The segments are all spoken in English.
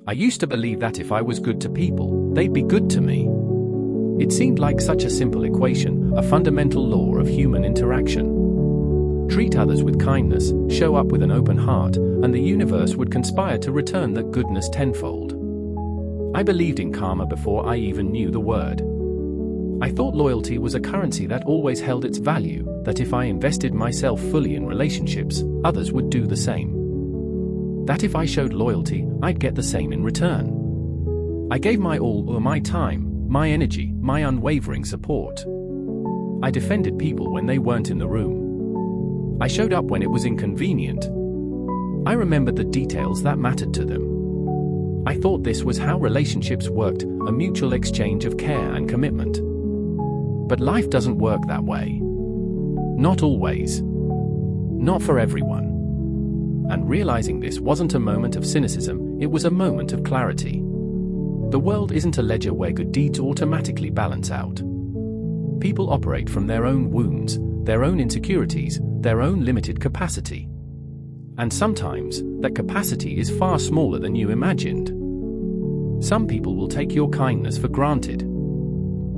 I used to believe that if I was good to people, they'd be good to me. It seemed like such a simple equation, a fundamental law of human interaction. Treat others with kindness, show up with an open heart, and the universe would conspire to return that goodness tenfold. I believed in karma before I even knew the word. I thought loyalty was a currency that always held its value, that if I invested myself fully in relationships, others would do the same. That if I showed loyalty, I'd get the same in return. I gave my all, or my time, my energy, my unwavering support. I defended people when they weren't in the room. I showed up when it was inconvenient. I remembered the details that mattered to them. I thought this was how relationships worked, a mutual exchange of care and commitment. But life doesn't work that way. Not always. Not for everyone. And realizing this wasn't a moment of cynicism, it was a moment of clarity. The world isn't a ledger where good deeds automatically balance out. People operate from their own wounds, their own insecurities, their own limited capacity. And sometimes, that capacity is far smaller than you imagined. Some people will take your kindness for granted.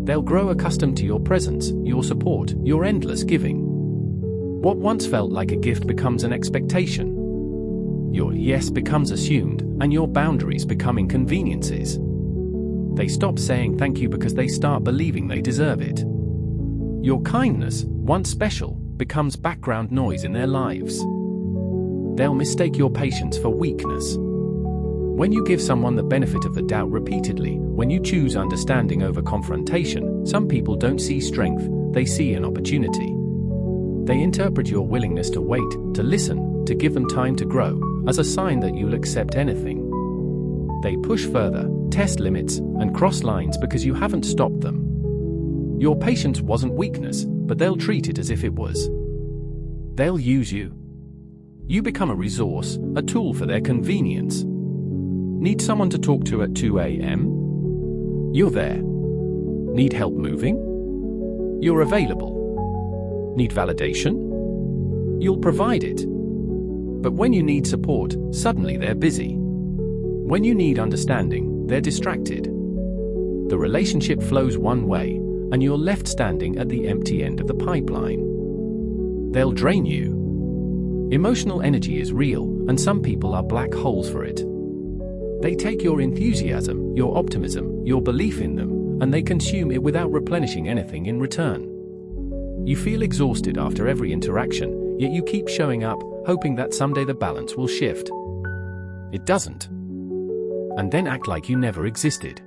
They'll grow accustomed to your presence, your support, your endless giving. What once felt like a gift becomes an expectation. Your yes becomes assumed, and your boundaries become inconveniences. They stop saying thank you because they start believing they deserve it. Your kindness, once special, becomes background noise in their lives. They'll mistake your patience for weakness. When you give someone the benefit of the doubt repeatedly, when you choose understanding over confrontation, some people don't see strength, they see an opportunity. They interpret your willingness to wait, to listen, to give them time to grow, as a sign that you'll accept anything. They push further, test limits, and cross lines because you haven't stopped them. Your patience wasn't weakness, but they'll treat it as if it was. They'll use you. You become a resource, a tool for their convenience. Need someone to talk to at 2 a.m.? You're there. Need help moving? You're available. Need validation? You'll provide it. But when you need support, suddenly they're busy. When you need understanding, they're distracted. The relationship flows one way, and you're left standing at the empty end of the pipeline. They'll drain you. Emotional energy is real, and some people are black holes for it. They take your enthusiasm, your optimism, your belief in them, and they consume it without replenishing anything in return. You feel exhausted after every interaction, yet you keep showing up, hoping that someday the balance will shift. It doesn't. And then act like you never existed.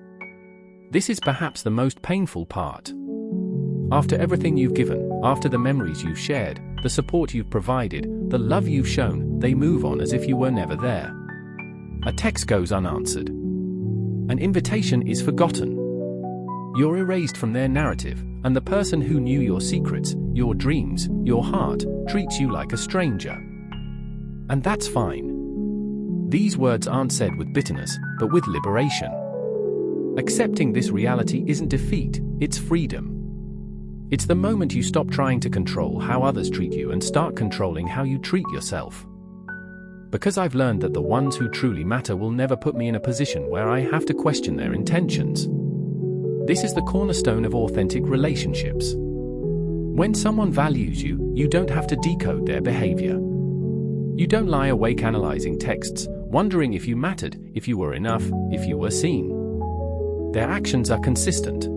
This is perhaps the most painful part. After everything you've given, after the memories you've shared, the support you've provided, the love you've shown, they move on as if you were never there. A text goes unanswered. An invitation is forgotten. You're erased from their narrative, and the person who knew your secrets, your dreams, your heart, treats you like a stranger. And that's fine. These words aren't said with bitterness, but with liberation. Accepting this reality isn't defeat, it's freedom. It's the moment you stop trying to control how others treat you and start controlling how you treat yourself. Because I've learned that the ones who truly matter will never put me in a position where I have to question their intentions. This is the cornerstone of authentic relationships. When someone values you, you don't have to decode their behavior. You don't lie awake analyzing texts, wondering if you mattered, if you were enough, if you were seen. Their actions are consistent.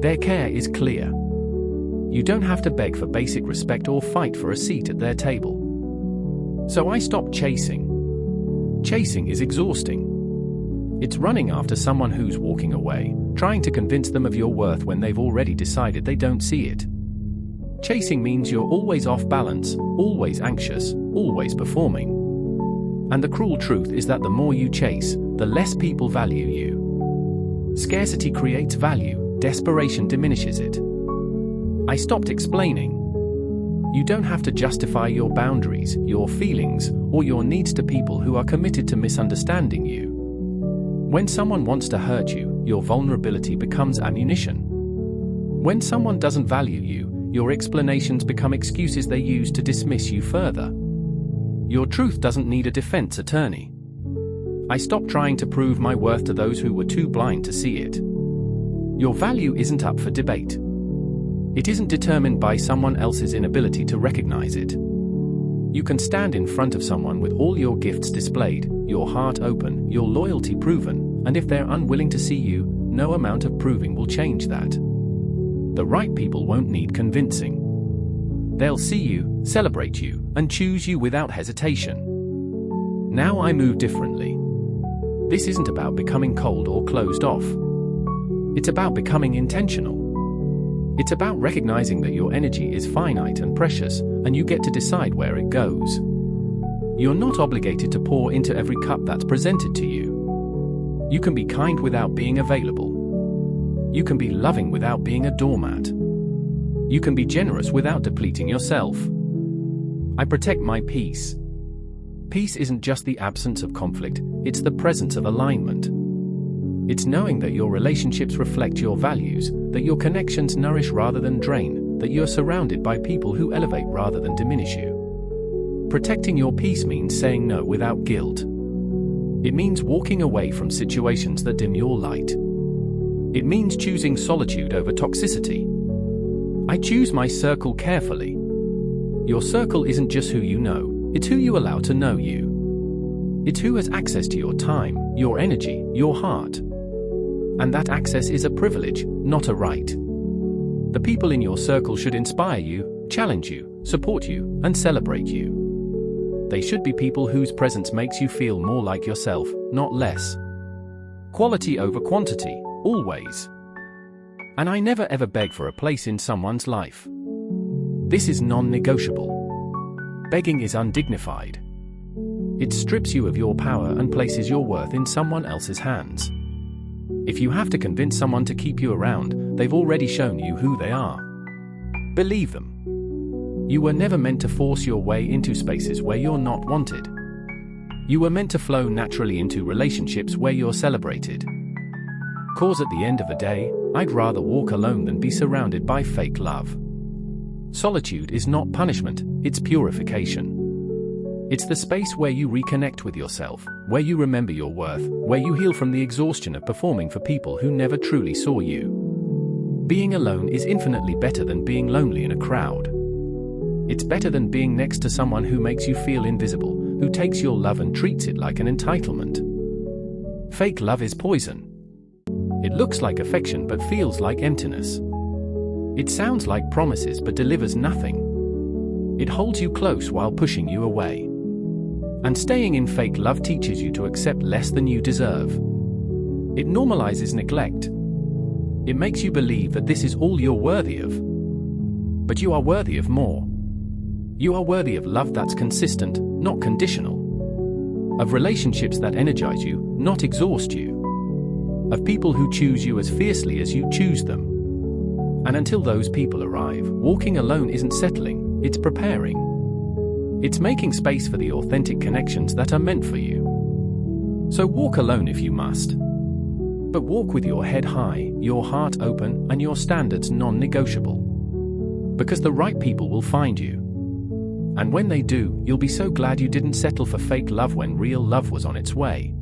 Their care is clear. You don't have to beg for basic respect or fight for a seat at their table. So I stopped chasing. Chasing is exhausting. It's running after someone who's walking away, trying to convince them of your worth when they've already decided they don't see it. Chasing means you're always off balance, always anxious, always performing. And the cruel truth is that the more you chase, the less people value you. Scarcity creates value, desperation diminishes it. I stopped explaining. You don't have to justify your boundaries, your feelings, or your needs to people who are committed to misunderstanding you. When someone wants to hurt you, your vulnerability becomes ammunition. When someone doesn't value you, your explanations become excuses they use to dismiss you further. Your truth doesn't need a defense attorney. I stopped trying to prove my worth to those who were too blind to see it. Your value isn't up for debate. It isn't determined by someone else's inability to recognize it. You can stand in front of someone with all your gifts displayed, your heart open, your loyalty proven, and if they're unwilling to see you, no amount of proving will change that. The right people won't need convincing. They'll see you, celebrate you, and choose you without hesitation. Now I move differently. This isn't about becoming cold or closed off. It's about becoming intentional. It's about recognizing that your energy is finite and precious, and you get to decide where it goes. You're not obligated to pour into every cup that's presented to you. You can be kind without being available. You can be loving without being a doormat. You can be generous without depleting yourself. I protect my peace. Peace isn't just the absence of conflict, it's the presence of alignment. It's knowing that your relationships reflect your values, that your connections nourish rather than drain, that you're surrounded by people who elevate rather than diminish you. Protecting your peace means saying no without guilt. It means walking away from situations that dim your light. It means choosing solitude over toxicity. I choose my circle carefully. Your circle isn't just who you know, it's who you allow to know you. It's who has access to your time, your energy, your heart. And that access is a privilege, not a right. The people in your circle should inspire you, challenge you, support you, and celebrate you. They should be people whose presence makes you feel more like yourself, not less. Quality over quantity, always. And I never ever beg for a place in someone's life. This is non-negotiable. Begging is undignified. It strips you of your power and places your worth in someone else's hands. If you have to convince someone to keep you around, they've already shown you who they are. Believe them. You were never meant to force your way into spaces where you're not wanted. You were meant to flow naturally into relationships where you're celebrated. 'Cause at the end of the day, I'd rather walk alone than be surrounded by fake love. Solitude is not punishment, it's purification. It's the space where you reconnect with yourself, where you remember your worth, where you heal from the exhaustion of performing for people who never truly saw you. Being alone is infinitely better than being lonely in a crowd. It's better than being next to someone who makes you feel invisible, who takes your love and treats it like an entitlement. Fake love is poison. It looks like affection but feels like emptiness. It sounds like promises but delivers nothing. It holds you close while pushing you away. And staying in fake love teaches you to accept less than you deserve. It normalizes neglect. It makes you believe that this is all you're worthy of. But you are worthy of more. You are worthy of love that's consistent, not conditional. Of relationships that energize you, not exhaust you. Of people who choose you as fiercely as you choose them. And until those people arrive, walking alone isn't settling, it's preparing. It's making space for the authentic connections that are meant for you. So walk alone if you must. But walk with your head high, your heart open, and your standards non-negotiable. Because the right people will find you. And when they do, you'll be so glad you didn't settle for fake love when real love was on its way.